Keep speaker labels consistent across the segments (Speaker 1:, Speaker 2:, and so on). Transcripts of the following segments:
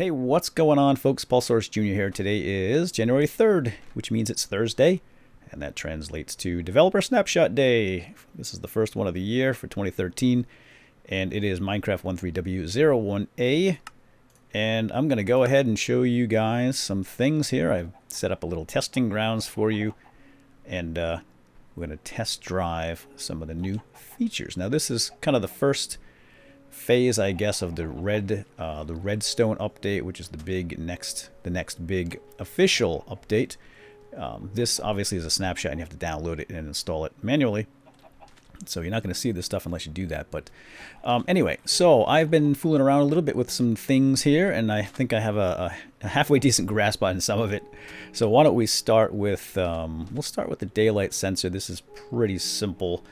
Speaker 1: Hey, what's going on, folks? paulsoaresjr here. Today is January 3rd, which means it's Thursday, and that translates to Developer Snapshot Day. This is the first one of the year for 2013, and it is Minecraft 13w01a. And I'm going to go ahead and show you guys some things here. I've set up a little testing grounds for you, and we're going to test drive some of the new features. Now, this is kind of the first phase, I guess, of the Redstone update, which is the next big official update. This obviously is a snapshot, and you have to download it and install it manually. So you're not going to see this stuff unless you do that. But anyway, so I've been fooling around a little bit with some things here, and I think I have a halfway decent grasp on some of it. So why don't we start with we'll start with the daylight sensor. This is pretty simple.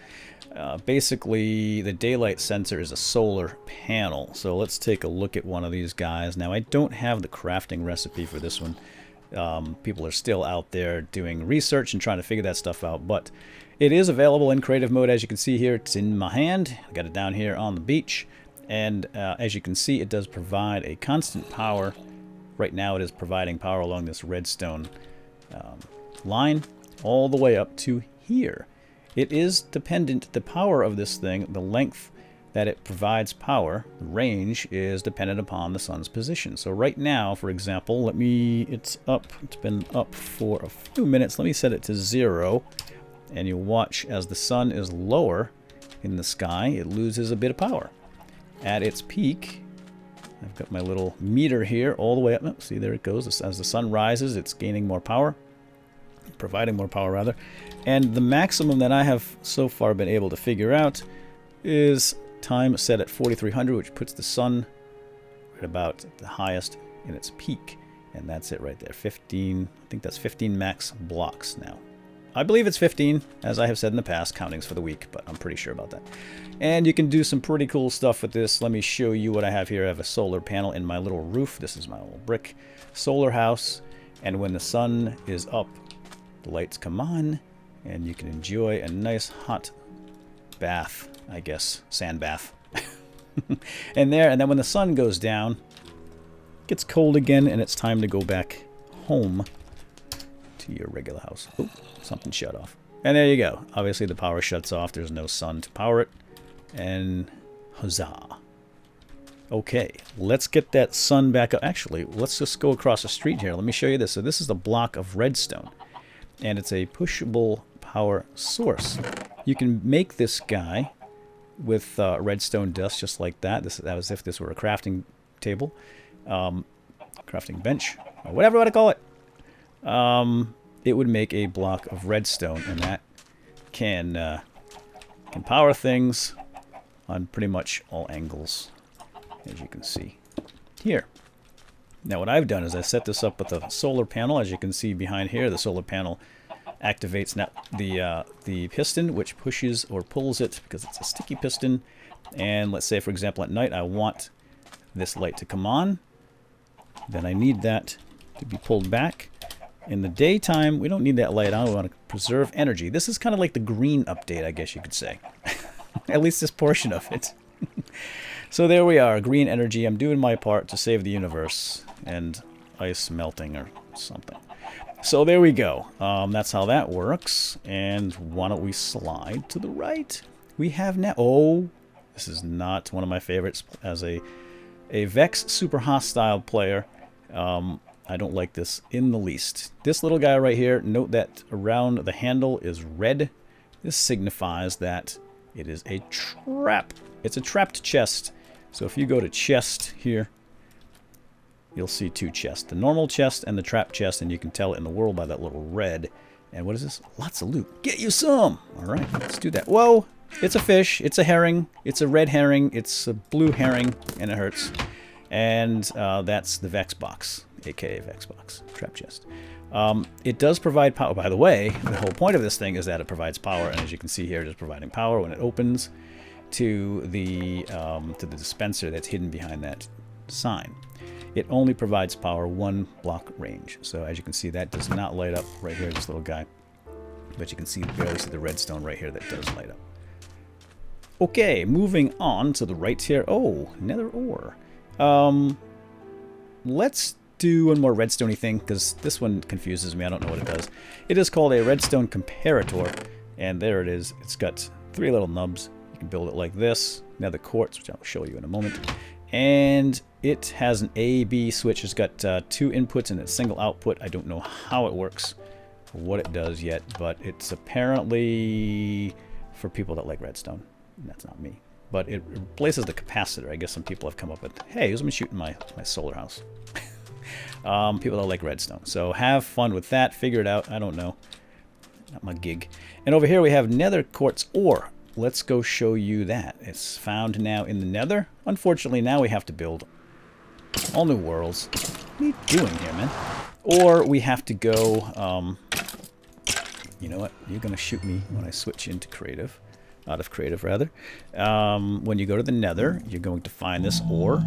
Speaker 1: Basically, the daylight sensor is a solar panel. So let's take a look at one of these guys. Now, I don't have the crafting recipe for this one. People are still out there doing research and trying to figure that stuff out, but it is available in creative mode. As you can see here, it's in my hand. I got it down here on the beach, and as you can see, it does provide a constant power. Right now, it is providing power along this redstone line all the way up to here. It is dependent, the power of this thing, the length that it provides power, the range, is dependent upon the sun's position. So right now, for example, it's been up for a few minutes. Let me set it to 0, and you'll watch as the sun is lower in the sky, it loses a bit of power. At its peak, I've got my little meter here all the way up. Oh, see, there it goes. As the sun rises, it's gaining more power. Providing more power, rather. And the maximum that I have so far been able to figure out is time set at 4300, which puts the sun right about the highest in its peak. And that's it right there. 15, I think that's 15 max blocks now. I believe it's 15, as I have said in the past, countings for the week, but I'm pretty sure about that. And you can do some pretty cool stuff with this. Let me show you what I have here. I have a solar panel in my little roof. This is my little brick solar house. And when the sun is up, the lights come on, and you can enjoy a nice hot bath, I guess, sand bath. And then when the sun goes down, it gets cold again, and it's time to go back home to your regular house. Oh, something shut off. And there you go. Obviously, the power shuts off. There's no sun to power it. And huzzah. Okay, let's get that sun back up. Actually, let's just go across the street here. Let me show you this. So this is the block of redstone, and it's a pushable power source. You can make this guy with redstone dust just like that. That was if this were a crafting table, crafting bench, or whatever you want to call it. It would make a block of redstone, and that can power things on pretty much all angles, as you can see here. Now what I've done is I set this up with a solar panel. As you can see behind here, the solar panel activates now the piston, which pushes or pulls it because it's a sticky piston. And let's say, for example, at night I want this light to come on. Then I need that to be pulled back. In the daytime, we don't need that light on. We want to preserve energy. This is kind of like the green update, I guess you could say. At least this portion of it. So there we are, green energy. I'm doing my part to save the universe and ice melting or something. So there we go. That's how that works. And why don't we slide to the right? We have now... Oh, this is not one of my favorites. As a Vex super hostile player, I don't like this in the least. This little guy right here, note that around the handle is red. This signifies that it is a trap. It's a trapped chest. So if you go to chest here, you'll see two chests. The normal chest and the trap chest, and you can tell it in the world by that little red. And what is this? Lots of loot. Get you some! Alright, let's do that. Whoa! It's a fish. It's a herring. It's a red herring. It's a blue herring, and it hurts. And that's the Vex box, aka Vex box, trap chest. It does provide power. By the way, the whole point of this thing is that it provides power, and as you can see here, it is providing power when it opens to the dispenser that's hidden behind that sign. It only provides power 1 block range. So as you can see, that does not light up right here, this little guy. But you can barely see the redstone right here that does light up. Okay, moving on to the right here. Oh, nether ore. let's do one more redstone-y thing, because this one confuses me. I don't know what it does. It is called a redstone comparator, and there it is. It's got 3 little nubs. You can build it like this. Nether quartz, which I'll show you in a moment. And it has an A-B switch. It's got 2 inputs and a single output. I don't know how it works, or what it does yet, but it's apparently for people that like redstone. That's not me. But it replaces the capacitor. I guess some people have come up with, hey, who's been shooting my solar house? People that like redstone. So have fun with that. Figure it out. I don't know. Not my gig. And over here we have nether quartz ore. Let's go show you that. It's found now in the nether. Unfortunately, now we have to build all new worlds. What are you doing here, man? Or we have to go... you know what? You're going to shoot me when I switch into creative. Out of creative, rather. When you go to the nether, you're going to find this ore.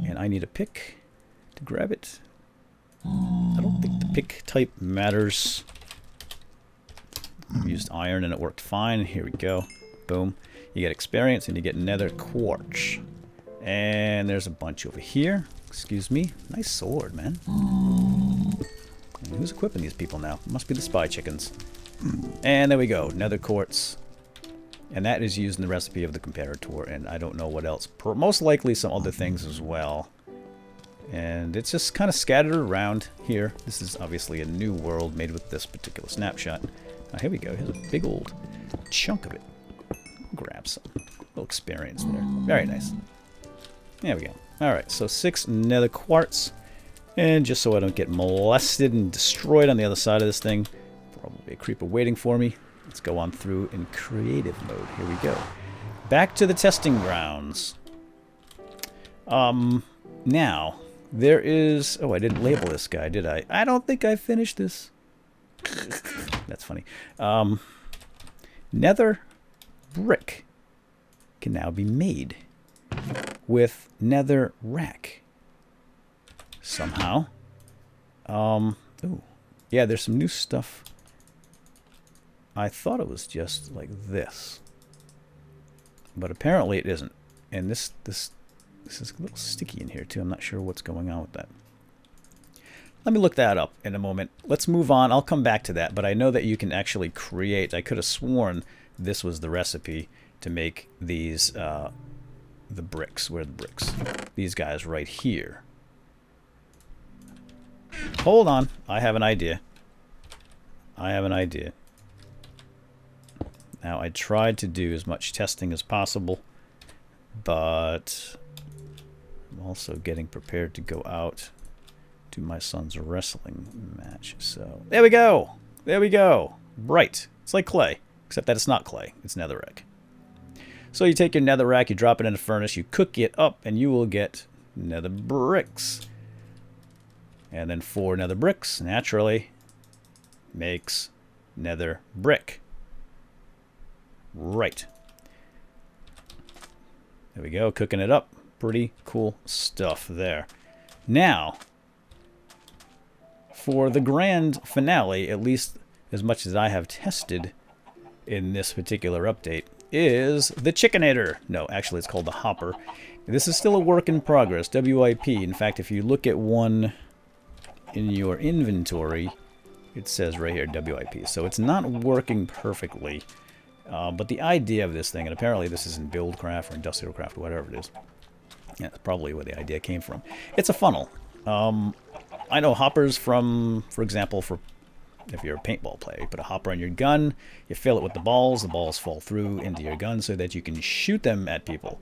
Speaker 1: And I need a pick to grab it. I don't think the pick type matters. I used iron and it worked fine. Here we go. Boom. You get experience and you get nether quartz. And there's a bunch over here. Excuse me. Nice sword, man. And who's equipping these people now? It must be the spy chickens. And there we go. Nether quartz. And that is used in the recipe of the comparator. And I don't know what else. Most likely some other things as well. And it's just kind of scattered around here. This is obviously a new world made with this particular snapshot. Here we go. Here's a big old chunk of it. Grab some. A little experience there. Very nice. There we go. Alright, so 6 nether quartz. And just so I don't get molested and destroyed on the other side of this thing, probably a creeper waiting for me. Let's go on through in creative mode. Here we go. Back to the testing grounds. Now, there is... Oh, I didn't label this guy, did I? I don't think I finished this. That's funny. Nether brick can now be made with nether rack. Somehow. Ooh. Yeah, there's some new stuff. I thought it was just like this. But apparently it isn't. And this is a little sticky in here too. I'm not sure what's going on with that. Let me look that up in a moment. Let's move on. I'll come back to that, but I know that you can actually create... I could have sworn this was the recipe to make these, the bricks. Where are the bricks? These guys right here. Hold on. I have an idea. I have an idea. Now, I tried to do as much testing as possible, but I'm also getting prepared to go out to my son's wrestling match. So there we go. There we go. Bright. It's like clay, except that it's not clay. It's netherrack. So you take your netherrack, you drop it in a furnace, you cook it up, and you will get nether bricks. And then 4 nether bricks, naturally, makes nether brick. Right. There we go, cooking it up. Pretty cool stuff there. Now, for the grand finale, at least as much as I have tested in this particular update, is the Chickenator. No, actually it's called the Hopper. This is still a work in progress, WIP. In fact, if you look at one in your inventory, it says right here WIP. So it's not working perfectly. But the idea of this thing, and apparently this is in Buildcraft or Industrial Craft or whatever it is. Yeah, that's probably where the idea came from. It's a funnel. I know hoppers from, for example, if you're a paintball player, you put a hopper on your gun, you fill it with the balls fall through into your gun so that you can shoot them at people.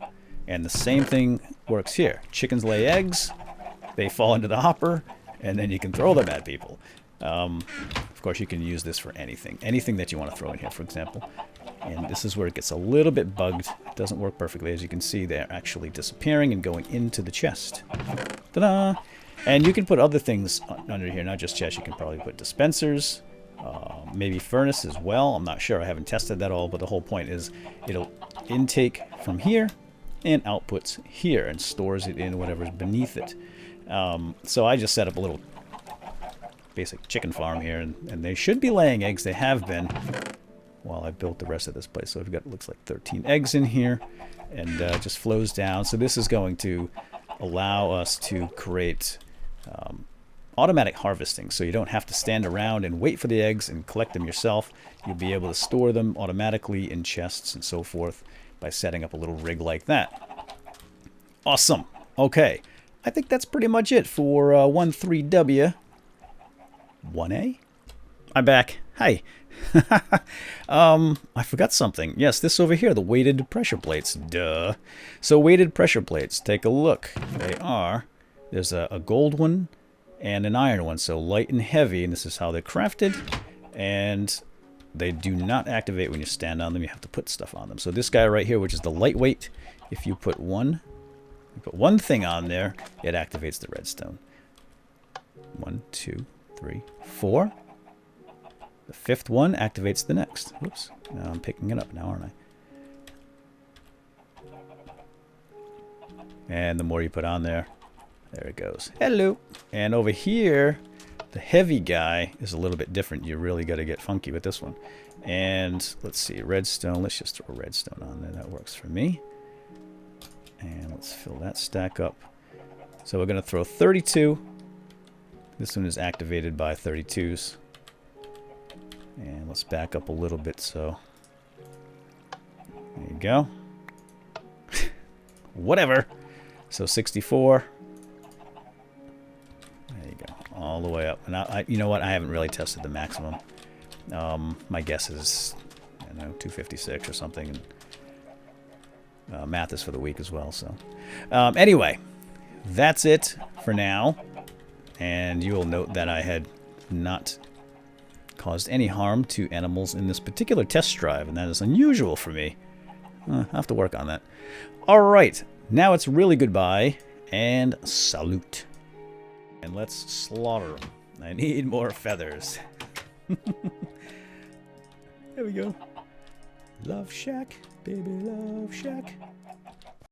Speaker 1: And the same thing works here. Chickens lay eggs, they fall into the hopper, and then you can throw them at people. Of course, you can use this for anything. Anything that you want to throw in here, for example. And this is where it gets a little bit bugged. It doesn't work perfectly. As you can see, they're actually disappearing and going into the chest. Ta-da! And you can put other things under here, not just chests. You can probably put dispensers, maybe furnace as well. I'm not sure. I haven't tested that all, but the whole point is it'll intake from here and outputs here and stores it in whatever's beneath it. So I just set up a little basic chicken farm here, and they should be laying eggs. They have been while I built the rest of this place. So we've got, looks like 13 eggs in here, and just flows down. So this is going to allow us to create automatic harvesting, so you don't have to stand around and wait for the eggs and collect them yourself. You'll be able to store them automatically in chests and so forth by setting up a little rig like that. Awesome. Okay, I think that's pretty much it for 13w01a. I'm back. Hi. I forgot something. Yes, this over here, the weighted pressure plates. Duh. So weighted pressure plates, take a look. They are, there's a gold one and an iron one, so light and heavy, and this is how they're crafted. And they do not activate when you stand on them. You have to put stuff on them. So this guy right here, which is the lightweight, if you put one thing on there, it activates the redstone. 1, 2, 3, 4. The fifth one activates the next. Whoops. Now I'm picking it up now, aren't I? And the more you put on there, there it goes. Hello. And over here, the heavy guy is a little bit different. You really got to get funky with this one. And let's see, redstone. Let's just throw redstone on there. That works for me. And let's fill that stack up. So we're going to throw 32. This one is activated by 32s. And let's back up a little bit, so there you go. Whatever. So 64. There you go. All the way up. And you know what? I haven't really tested the maximum. My guess is, I don't know, 256 or something. And, math is for the week as well, so. Anyway, that's it for now. And you will note that I had not caused any harm to animals in this particular test drive, and that is unusual for me. I'll have to work on that. Alright, now it's really goodbye, and salute. And let's slaughter them. I need more feathers. There we go. Love Shack, baby, Love Shack.